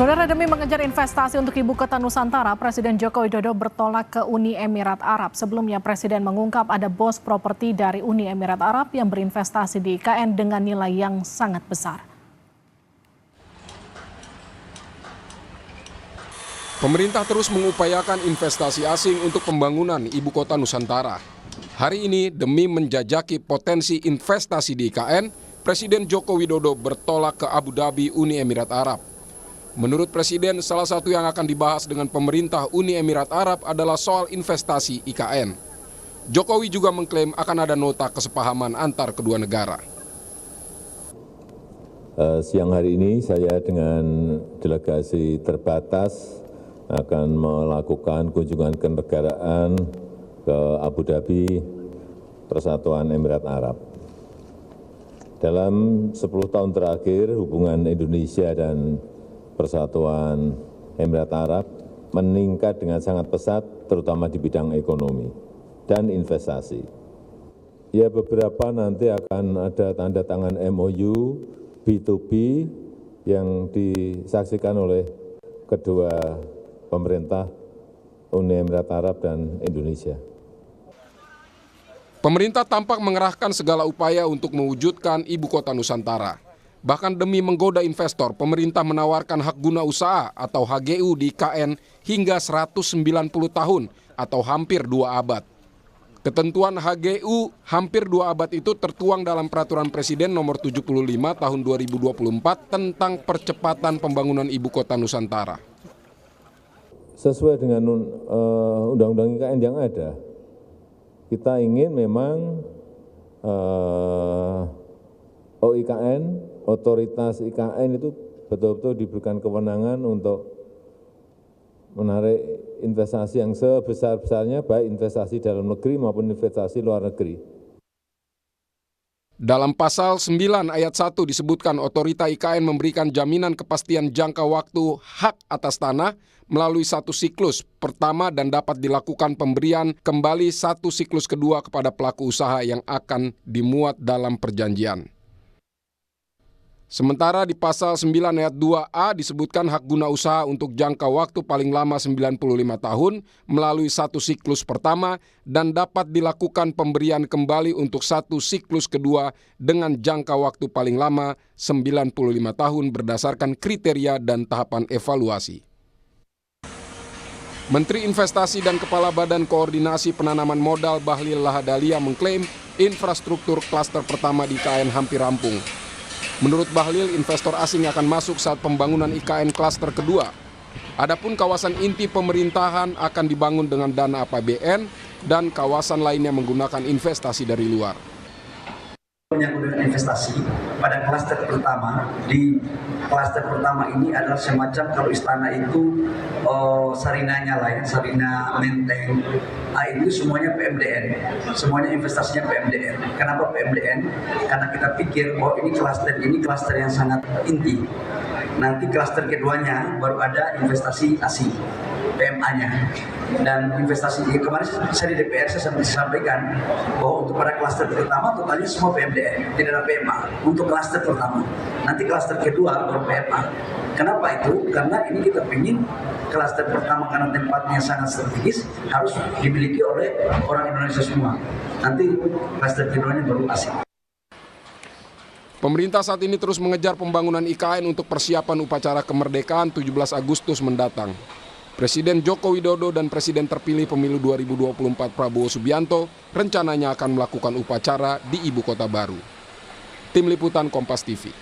Saudara, demi mengejar investasi untuk ibu kota Nusantara, Presiden Joko Widodo bertolak ke Uni Emirat Arab. Sebelumnya, Presiden mengungkap ada bos properti dari Uni Emirat Arab yang berinvestasi di IKN dengan nilai yang sangat besar. Pemerintah terus mengupayakan investasi asing untuk pembangunan ibu kota Nusantara. Hari ini, demi menjajaki potensi investasi di IKN, Presiden Joko Widodo bertolak ke Abu Dhabi, Uni Emirat Arab. Menurut Presiden, salah satu yang akan dibahas dengan pemerintah Uni Emirat Arab adalah soal investasi IKN. Jokowi juga mengklaim akan ada nota kesepahaman antar kedua negara. Siang hari ini saya dengan delegasi terbatas akan melakukan kunjungan kenegaraan ke Abu Dhabi, Persatuan Emirat Arab. Dalam 10 tahun terakhir, hubungan Indonesia dan Persatuan Emirat Arab meningkat dengan sangat pesat, terutama di bidang ekonomi dan investasi. Ya, beberapa nanti akan ada tanda tangan MOU B2B yang disaksikan oleh kedua pemerintah Uni Emirat Arab dan Indonesia. Pemerintah tampak mengerahkan segala upaya untuk mewujudkan ibu kota Nusantara. Bahkan demi menggoda investor, pemerintah menawarkan hak guna usaha atau HGU di IKN hingga 190 tahun atau hampir 2 abad. Ketentuan HGU hampir 2 abad itu tertuang dalam Peraturan Presiden Nomor 75 Tahun 2024 tentang percepatan pembangunan ibu kota Nusantara. Sesuai dengan undang-undang IKN yang ada, kita ingin memang OIKN, otoritas IKN itu betul-betul diberikan kewenangan untuk menarik investasi yang sebesar-besarnya, baik investasi dalam negeri maupun investasi luar negeri. Dalam pasal 9 ayat 1 disebutkan otorita IKN memberikan jaminan kepastian jangka waktu hak atas tanah melalui satu siklus pertama dan dapat dilakukan pemberian kembali satu siklus kedua kepada pelaku usaha yang akan dimuat dalam perjanjian. Sementara di pasal 9 ayat 2A disebutkan hak guna usaha untuk jangka waktu paling lama 95 tahun melalui satu siklus pertama dan dapat dilakukan pemberian kembali untuk satu siklus kedua dengan jangka waktu paling lama 95 tahun berdasarkan kriteria dan tahapan evaluasi. Menteri Investasi dan Kepala Badan Koordinasi Penanaman Modal Bahlil Lahadalia mengklaim infrastruktur klaster pertama di IKN hampir rampung. Menurut Bahlil, investor asing akan masuk saat pembangunan IKN klaster kedua. Adapun kawasan inti pemerintahan akan dibangun dengan dana APBN dan kawasan lainnya menggunakan investasi dari luar. Menyangkut investasi pada klaster pertama, di klaster pertama ini adalah semacam kalau istana itu sarinanya lah ya, sarina menteng, itu semuanya PMDN, semuanya investasinya PMDN. Kenapa PMDN? Karena kita pikir bahwa ini klaster yang sangat inti. Nanti klaster keduanya baru ada investasi asing, PMA-nya. Dan investasi kemarin saya di DPR saya sampaikan bahwa untuk pada klaster pertama totalnya semua PMDN, tidak ada PMA untuk klaster pertama. Nanti klaster kedua baru PMA. Kenapa itu? Karena ini kita ingin klaster pertama karena tempatnya sangat strategis harus dimiliki oleh orang Indonesia semua. Nanti klaster keduanya baru asing. Pemerintah saat ini terus mengejar pembangunan IKN untuk persiapan upacara kemerdekaan 17 Agustus mendatang. Presiden Joko Widodo dan Presiden terpilih pemilu 2024 Prabowo Subianto rencananya akan melakukan upacara di ibu kota baru. Tim Liputan Kompas TV.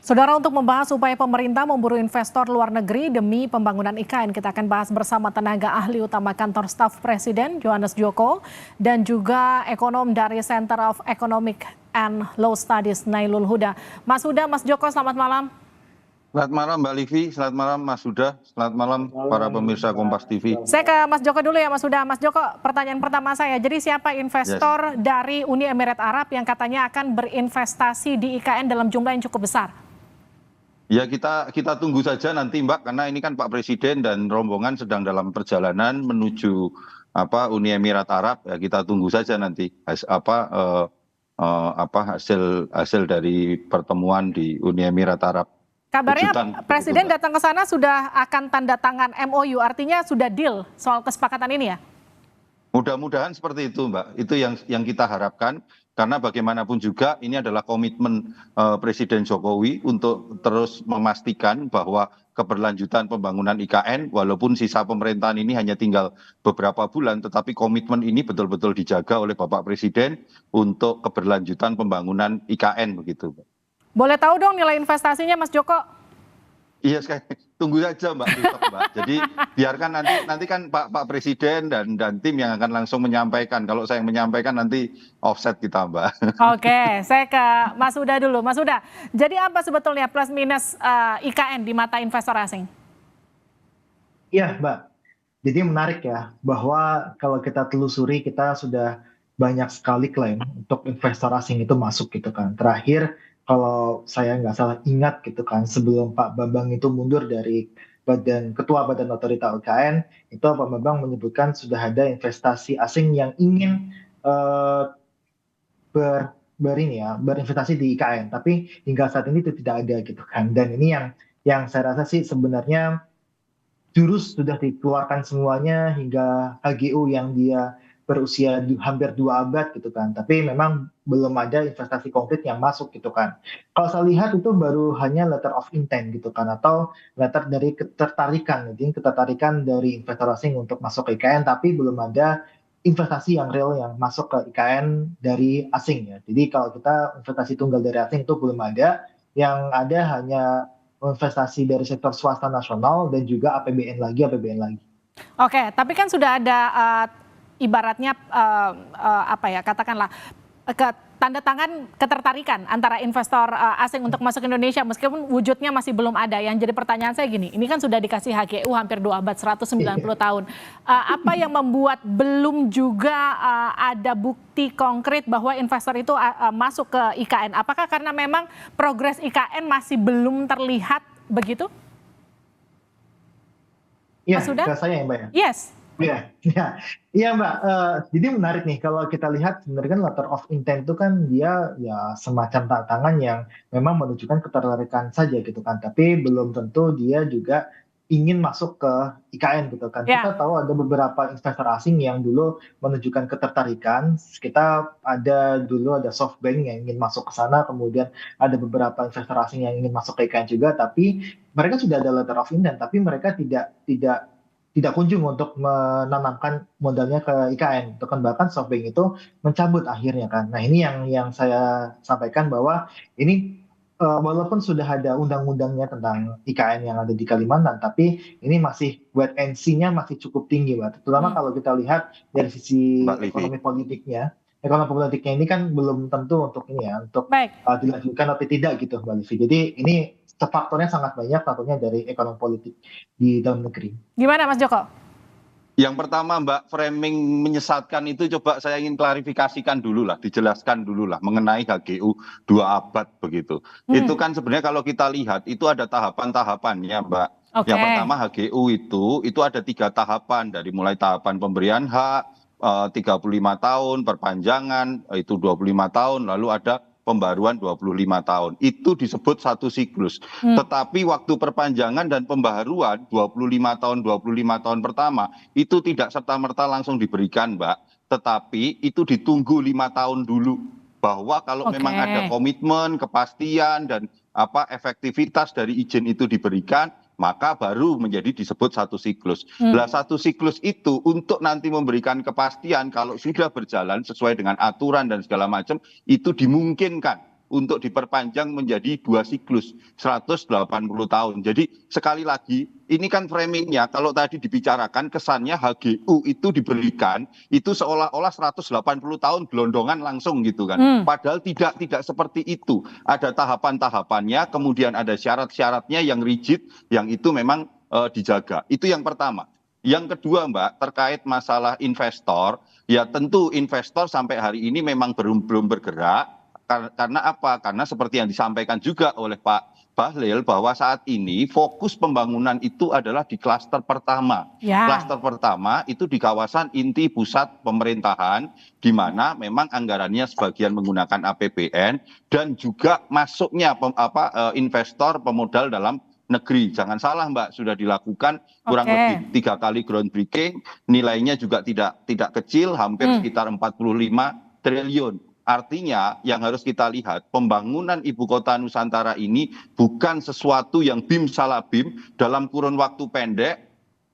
Saudara, untuk membahas upaya pemerintah memburu investor luar negeri demi pembangunan IKN, kita akan bahas bersama tenaga ahli utama kantor staf Presiden, Johannes Joko, dan juga ekonom dari Center of Economic and Law Studies, Nailul Huda. Mas Huda, Mas Joko, selamat malam. Selamat malam Mbak Livi, selamat malam Mas Huda, selamat malam para pemirsa Kompas TV. Saya ke Mas Joko dulu ya Mas Huda. Mas Joko, pertanyaan pertama saya, jadi siapa investor dari Uni Emirat Arab yang katanya akan berinvestasi di IKN dalam jumlah yang cukup besar? Ya kita tunggu saja nanti Mbak, karena ini kan Pak Presiden dan rombongan sedang dalam perjalanan menuju Uni Emirat Arab. Ya kita tunggu saja nanti hasil dari pertemuan di Uni Emirat Arab. Kabarnya Kejutan, Presiden begitu, Mbak. datang ke sana sudah akan tanda tangan MOU, artinya sudah deal soal kesepakatan ini ya? Mudah-mudahan seperti itu, Mbak. Itu yang kita harapkan, karena bagaimanapun juga ini adalah komitmen Presiden Jokowi untuk terus memastikan bahwa keberlanjutan pembangunan IKN, walaupun sisa pemerintahan ini hanya tinggal beberapa bulan, tetapi komitmen ini betul-betul dijaga oleh Bapak Presiden untuk keberlanjutan pembangunan IKN begitu, Mbak. Boleh tahu dong nilai investasinya, Mas Joko? Iya, tunggu saja Mbak besok, Mbak. Jadi biarkan nanti kan Pak Presiden dan tim yang akan langsung menyampaikan. Kalau saya yang menyampaikan nanti offset kita, Mbak. Oke, saya ke Mas Huda dulu. Mas Huda, jadi apa sebetulnya plus minus IKN di mata investor asing? Iya, Mbak. Jadi menarik ya, bahwa kalau kita telusuri kita sudah banyak sekali klaim untuk investor asing itu masuk gitu kan. Terakhir, kalau saya nggak salah ingat gitu kan, sebelum Pak Bambang itu mundur dari Ketua Badan Otorita IKN, itu Pak Bambang menyebutkan sudah ada investasi asing yang ingin eh, berinvestasi di IKN, tapi hingga saat ini itu tidak ada gitu kan. Dan ini yang saya rasa sih sebenarnya jurus sudah dikeluarkan semuanya hingga HGU yang dia berusia hampir 2 abad gitu kan. Tapi memang belum ada investasi konkret yang masuk gitu kan. Kalau saya lihat itu baru hanya letter of intent gitu kan, atau letter dari ketertarikan, jadi ketertarikan dari investor asing untuk masuk ke IKN, tapi belum ada investasi yang real yang masuk ke IKN dari asing ya. Jadi kalau kita investasi tunggal dari asing itu belum ada, yang ada hanya investasi dari sektor swasta nasional dan juga APBN lagi. Oke, tapi kan sudah ada ibaratnya apa ya, katakanlah tanda tangan ketertarikan antara investor asing untuk masuk Indonesia, meskipun wujudnya masih belum ada. Yang jadi pertanyaan saya gini, ini kan sudah dikasih HGU hampir 2 abad, 190 tahun. Apa yang membuat belum juga ada bukti konkret bahwa investor itu masuk ke IKN? Apakah karena memang progres IKN masih belum terlihat begitu? Iya, Mas Huda? ke saya ya Mbak ya? Yes. Iya Mbak. Jadi menarik nih kalau kita lihat sebenarnya kan letter of intent itu kan dia ya semacam tantangan yang memang menunjukkan ketertarikan saja gitu kan, tapi belum tentu dia juga ingin masuk ke IKN gitu kan. Ya. Kita tahu ada beberapa investor asing yang dulu menunjukkan ketertarikan. Kita dulu ada SoftBank yang ingin masuk ke sana, kemudian ada beberapa investor asing yang ingin masuk ke IKN juga, tapi mereka sudah ada letter of intent, tapi mereka tidak kunjung untuk menanamkan modalnya ke IKN. Itu kan bahkan SoftBank itu mencabut akhirnya kan. Nah ini yang saya sampaikan bahwa ini walaupun sudah ada undang-undangnya tentang IKN yang ada di Kalimantan, tapi ini masih wait and see-nya masih cukup tinggi, Mbak. Terutama kalau kita lihat dari sisi ekonomi politiknya. Ekonomi politiknya ini kan belum tentu untuk ini ya, untuk dilanjutkan atau tidak gitu, Mbak Livi. Jadi ini faktornya sangat banyak, tentunya dari ekonomi politik di dalam negeri. Gimana Mas Joko? Yang pertama Mbak, framing menyesatkan itu coba saya ingin klarifikasikan dulu lah, dijelaskan dulu lah mengenai HGU 2 abad begitu. Itu kan sebenarnya kalau kita lihat itu ada tahapan-tahapannya Mbak. Yang pertama HGU itu ada 3 tahapan, dari mulai tahapan pemberian hak 35 tahun, perpanjangan itu 25 tahun, lalu ada pembaruan 25 tahun. Itu disebut satu siklus. Tetapi waktu perpanjangan dan pembaharuan 25 tahun pertama itu tidak serta-merta langsung diberikan, Mbak. Tetapi itu ditunggu 5 tahun dulu. Bahwa kalau memang ada komitmen, kepastian dan efektivitas dari izin itu diberikan, maka baru menjadi disebut satu siklus. Nah, satu siklus itu untuk nanti memberikan kepastian kalau sudah berjalan sesuai dengan aturan dan segala macam, itu dimungkinkan untuk diperpanjang menjadi 2 siklus, 180 tahun. Jadi sekali lagi, ini kan framingnya, kalau tadi dibicarakan kesannya HGU itu diberikan, itu seolah-olah 180 tahun gelondongan langsung gitu kan. Padahal tidak seperti itu. Ada tahapan-tahapannya, kemudian ada syarat-syaratnya yang rigid, yang itu memang dijaga. Itu yang pertama. Yang kedua Mbak, terkait masalah investor, ya tentu investor sampai hari ini memang belum bergerak, Karena apa? Karena seperti yang disampaikan juga oleh Pak Bahlil bahwa saat ini fokus pembangunan itu adalah di klaster pertama. Ya. Klaster pertama itu di kawasan inti pusat pemerintahan, di mana memang anggarannya sebagian menggunakan APBN dan juga masuknya investor pemodal dalam negeri. Jangan salah Mbak, sudah dilakukan kurang lebih 3 kali groundbreaking, nilainya juga tidak kecil, hampir sekitar 45 triliun. Artinya yang harus kita lihat, pembangunan ibu kota Nusantara ini bukan sesuatu yang bim salah bim dalam kurun waktu pendek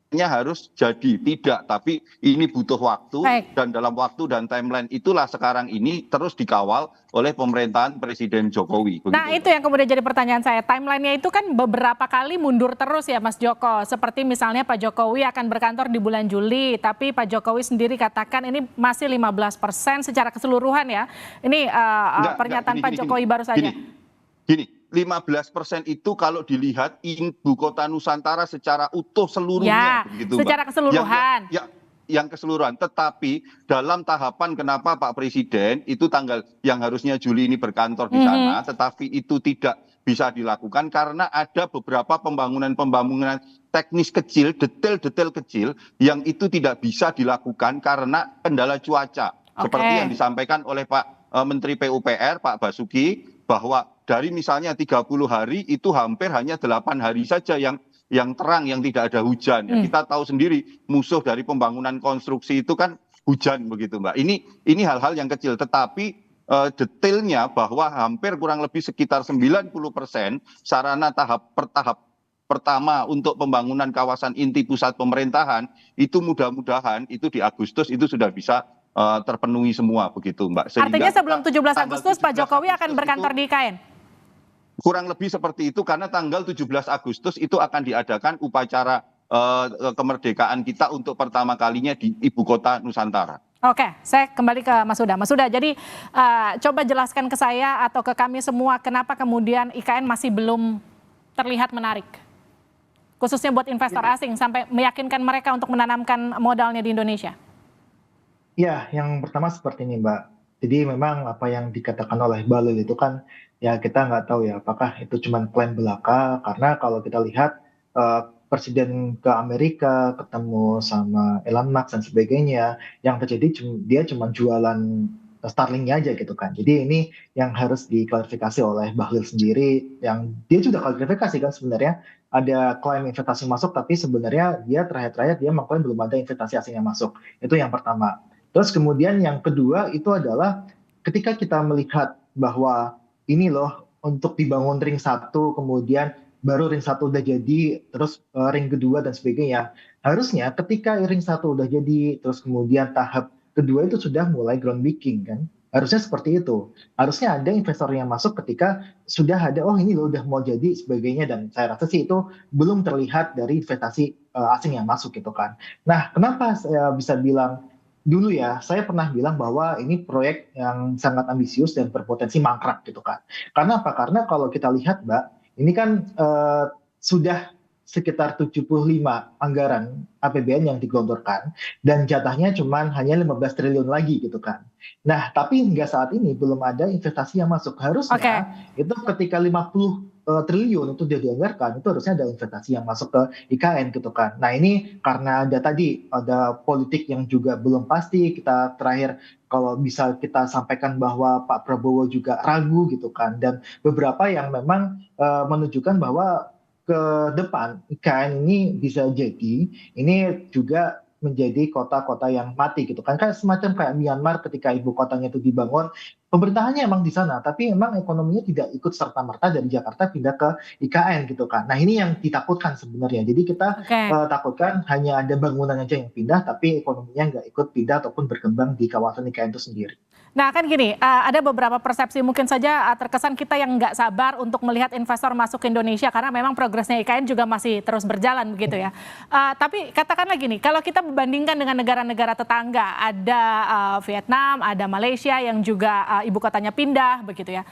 harus jadi, tidak, tapi ini butuh waktu. Dan dalam waktu dan timeline itulah sekarang ini terus dikawal oleh pemerintahan Presiden Jokowi. Nah itu yang kemudian jadi pertanyaan saya, timelinenya itu kan beberapa kali mundur terus ya Mas Joko, seperti misalnya Pak Jokowi akan berkantor di bulan Juli, tapi Pak Jokowi sendiri katakan ini masih 15% secara keseluruhan ya, ini pernyataan Pak Jokowi baru saja. Gini, 15% itu kalau dilihat ibu kota Nusantara secara utuh seluruhnya, begitu, secara Mbak. keseluruhan. Yang keseluruhan, tetapi dalam tahapan kenapa Pak Presiden itu tanggal yang harusnya Juli ini berkantor di sana, tetapi itu tidak bisa dilakukan karena ada beberapa pembangunan teknis kecil, detail-detail kecil yang itu tidak bisa dilakukan karena kendala cuaca. Seperti yang disampaikan oleh Pak Menteri PUPR, Pak Basuki, bahwa dari misalnya 30 hari itu hampir hanya 8 hari saja yang terang, yang tidak ada hujan. Kita tahu sendiri musuh dari pembangunan konstruksi itu kan hujan, begitu Mbak. Ini hal-hal yang kecil, tetapi detailnya bahwa hampir kurang lebih sekitar 90% sarana tahap pertama untuk pembangunan kawasan inti pusat pemerintahan itu mudah-mudahan itu di Agustus itu sudah bisa terpenuhi semua, begitu Mbak. Sehingga artinya sebelum 17 Agustus Pak Jokowi akan berkantor di IKN? Kurang lebih seperti itu, karena tanggal 17 Agustus itu akan diadakan upacara kemerdekaan kita untuk pertama kalinya di ibu kota Nusantara. Oke, saya kembali ke Mas Huda. Mas Huda, jadi coba jelaskan ke saya atau ke kami semua kenapa kemudian IKN masih belum terlihat menarik, khususnya buat investor asing sampai meyakinkan mereka untuk menanamkan modalnya di Indonesia. Ya, yang pertama seperti ini Mbak. Jadi memang apa yang dikatakan oleh Bahlil itu kan ya kita nggak tahu ya apakah itu cuma klaim belaka, karena kalau kita lihat Presiden ke Amerika ketemu sama Elon Musk dan sebagainya, yang terjadi dia cuma jualan Starlink-nya aja gitu kan. Jadi ini yang harus diklarifikasi oleh Bahlil sendiri, yang dia sudah klarifikasi kan sebenarnya ada klaim investasi masuk, tapi sebenarnya dia terakhir dia mengklaim belum ada investasi asing yang masuk. Itu yang pertama. Terus kemudian yang kedua itu adalah ketika kita melihat bahwa ini loh untuk dibangun ring 1, kemudian baru ring 1 udah jadi, terus ring kedua dan sebagainya. Harusnya ketika ring 1 udah jadi, terus kemudian tahap kedua itu sudah mulai groundbreaking kan. Harusnya seperti itu. Harusnya ada investor yang masuk ketika sudah ada, oh ini loh udah mau jadi sebagainya, dan saya rasa sih itu belum terlihat dari investasi asing yang masuk gitu kan. Nah, kenapa saya bisa bilang dulu ya, saya pernah bilang bahwa ini proyek yang sangat ambisius dan berpotensi mangkrak gitu kan. Karena apa? Karena kalau kita lihat Mbak, ini kan sudah sekitar 75 anggaran APBN yang digelontorkan dan jatahnya hanya 15 triliun lagi gitu kan. Nah, tapi hingga saat ini belum ada investasi yang masuk. Harusnya itu ketika 50 triliun itu sudah dianggarkan, itu harusnya ada investasi yang masuk ke IKN gitu kan. Nah ini karena ada politik yang juga belum pasti, kita terakhir kalau bisa kita sampaikan bahwa Pak Prabowo juga ragu gitu kan, dan beberapa yang memang menunjukkan bahwa ke depan IKN ini bisa jadi ini juga menjadi kota-kota yang mati gitu kan, kayak semacam kayak Myanmar ketika ibu kotanya itu dibangun, pemerintahannya emang di sana tapi emang ekonominya tidak ikut serta-merta dari Jakarta pindah ke IKN gitu kan. Nah ini yang ditakutkan sebenarnya, jadi kita takutkan hanya ada bangunan aja yang pindah tapi ekonominya nggak ikut pindah ataupun berkembang di kawasan IKN itu sendiri. Nah kan gini, ada beberapa persepsi mungkin saja terkesan kita yang nggak sabar untuk melihat investor masuk ke Indonesia karena memang progresnya IKN juga masih terus berjalan begitu ya. Tapi katakanlah gini, kalau kita membandingkan dengan negara-negara tetangga, ada Vietnam, ada Malaysia yang juga ibu kotanya pindah begitu ya.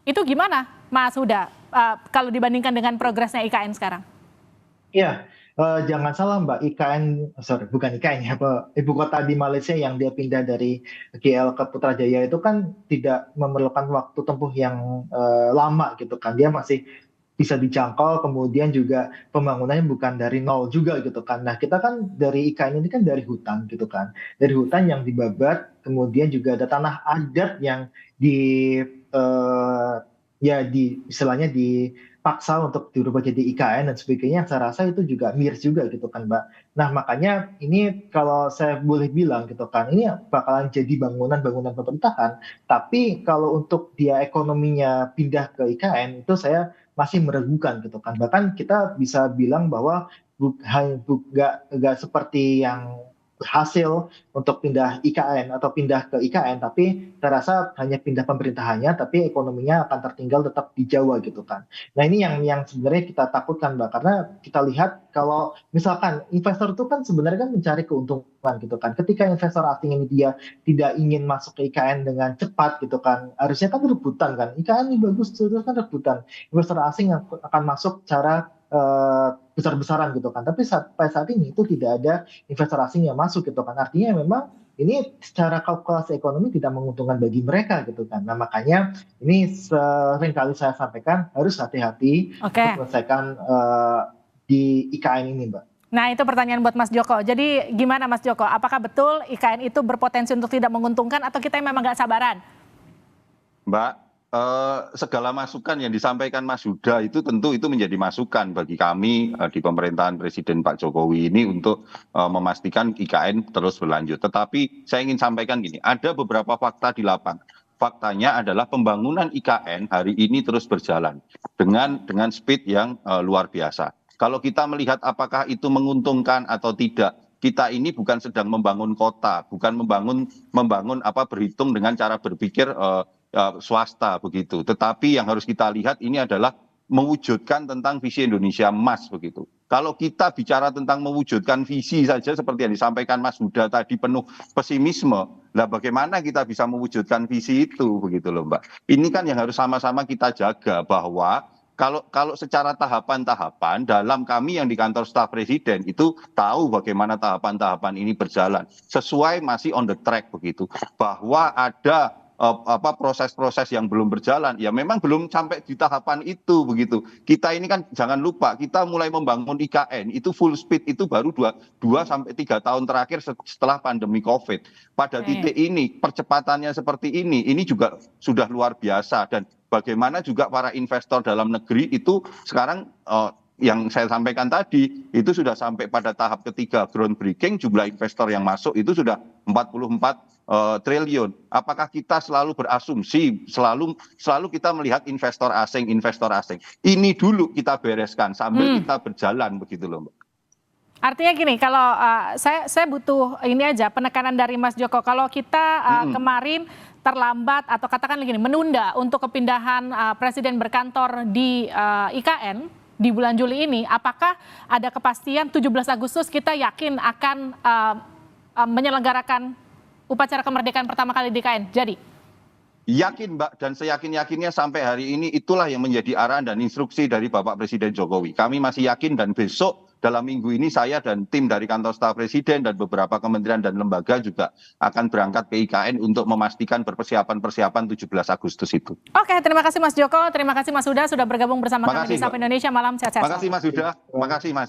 Itu gimana Mas Huda kalau dibandingkan dengan progresnya IKN sekarang? Iya, Jangan salah Mbak, bukan IKN ya, ibu kota di Malaysia yang dia pindah dari KL ke Putrajaya itu kan tidak memerlukan waktu tempuh yang lama gitu kan. Dia masih bisa dijangkau, kemudian juga pembangunannya bukan dari nol juga gitu kan. Nah, kita kan dari IKN ini kan dari hutan gitu kan. Dari hutan yang dibabat, kemudian juga ada tanah adat yang di eh, ya di istilahnya dipaksa untuk dirubah jadi IKN dan sebagainya. Saya rasa itu juga miris juga gitu kan, Mbak. Nah, makanya ini kalau saya boleh bilang gitu kan, ini bakalan jadi bangunan-bangunan pemerintahan. Tapi kalau untuk dia ekonominya pindah ke IKN, itu saya masih meragukan gitu kan. Bahkan kita bisa bilang bahwa nggak seperti yang berhasil untuk pindah IKN atau pindah ke IKN, tapi saya rasa hanya pindah pemerintahannya, tapi ekonominya akan tertinggal tetap di Jawa gitu kan. Nah ini yang sebenarnya kita takutkan Mbak, karena kita lihat kalau misalkan investor itu kan sebenarnya kan mencari keuntungan gitu kan. Ketika investor asing ini dia tidak ingin masuk ke IKN dengan cepat gitu kan, harusnya kan rebutan kan. IKN ini bagus, terus kan rebutan. Investor asing yang akan masuk cara besar-besaran gitu kan. Tapi pada saat ini itu tidak ada investor asing yang masuk gitu kan. Artinya memang ini secara kalkulasi ekonomi tidak menguntungkan bagi mereka gitu kan. Nah makanya ini sering kali saya sampaikan harus hati-hati Oke. untuk menyelesaikan di IKN ini Mbak. Nah itu pertanyaan buat Mas Joko. Jadi gimana Mas Joko? Apakah betul IKN itu berpotensi untuk tidak menguntungkan atau kita memang nggak sabaran? Mbak, segala masukan yang disampaikan Mas Huda itu tentu itu menjadi masukan bagi kami di pemerintahan Presiden Pak Jokowi ini untuk memastikan IKN terus berlanjut. Tetapi saya ingin sampaikan gini, ada beberapa fakta di lapangan. Faktanya adalah pembangunan IKN hari ini terus berjalan dengan speed yang luar biasa. Kalau kita melihat apakah itu menguntungkan atau tidak, kita ini bukan sedang membangun kota, bukan membangun berhitung dengan cara berpikir swasta begitu. Tetapi yang harus kita lihat ini adalah mewujudkan tentang visi Indonesia Emas begitu. Kalau kita bicara tentang mewujudkan visi saja seperti yang disampaikan Mas Huda tadi penuh pesimisme, lah bagaimana kita bisa mewujudkan visi itu begitu loh Mbak. Ini kan yang harus sama-sama kita jaga bahwa kalau secara tahapan-tahapan dalam kami yang di kantor staf presiden itu tahu bagaimana tahapan-tahapan ini berjalan sesuai masih on the track begitu, bahwa ada proses-proses yang belum berjalan, ya memang belum sampai di tahapan itu begitu. Kita ini kan jangan lupa, kita mulai membangun IKN itu full speed itu baru 2 sampai 3 tahun terakhir setelah pandemi COVID. Pada titik ini percepatannya seperti ini juga sudah luar biasa. Dan bagaimana juga para investor dalam negeri itu sekarang yang saya sampaikan tadi itu sudah sampai pada tahap ketiga groundbreaking, jumlah investor yang masuk itu sudah 44 triliun. Apakah kita selalu berasumsi selalu kita melihat investor asing? Ini dulu kita bereskan sambil kita berjalan begitu loh Mbak. Artinya gini, kalau saya butuh ini aja penekanan dari Mas Joko. Kalau kita kemarin terlambat atau katakan gini menunda untuk kepindahan presiden berkantor di IKN di bulan Juli ini, apakah ada kepastian 17 Agustus kita yakin akan menyelenggarakan upacara kemerdekaan pertama kali di IKN? Jadi yakin Mbak, dan seyakin-yakinnya sampai hari ini itulah yang menjadi arahan dan instruksi dari Bapak Presiden Jokowi. Kami masih yakin dan besok dalam minggu ini saya dan tim dari kantor staf presiden dan beberapa kementerian dan lembaga juga akan berangkat ke IKN untuk memastikan persiapan 17 Agustus itu. Oke, terima kasih Mas Joko, terima kasih Mas Huda sudah bergabung bersama kami di Sapa Indonesia Malam. Sehat-sehat. Terima kasih Mas Huda, terima kasih Mas.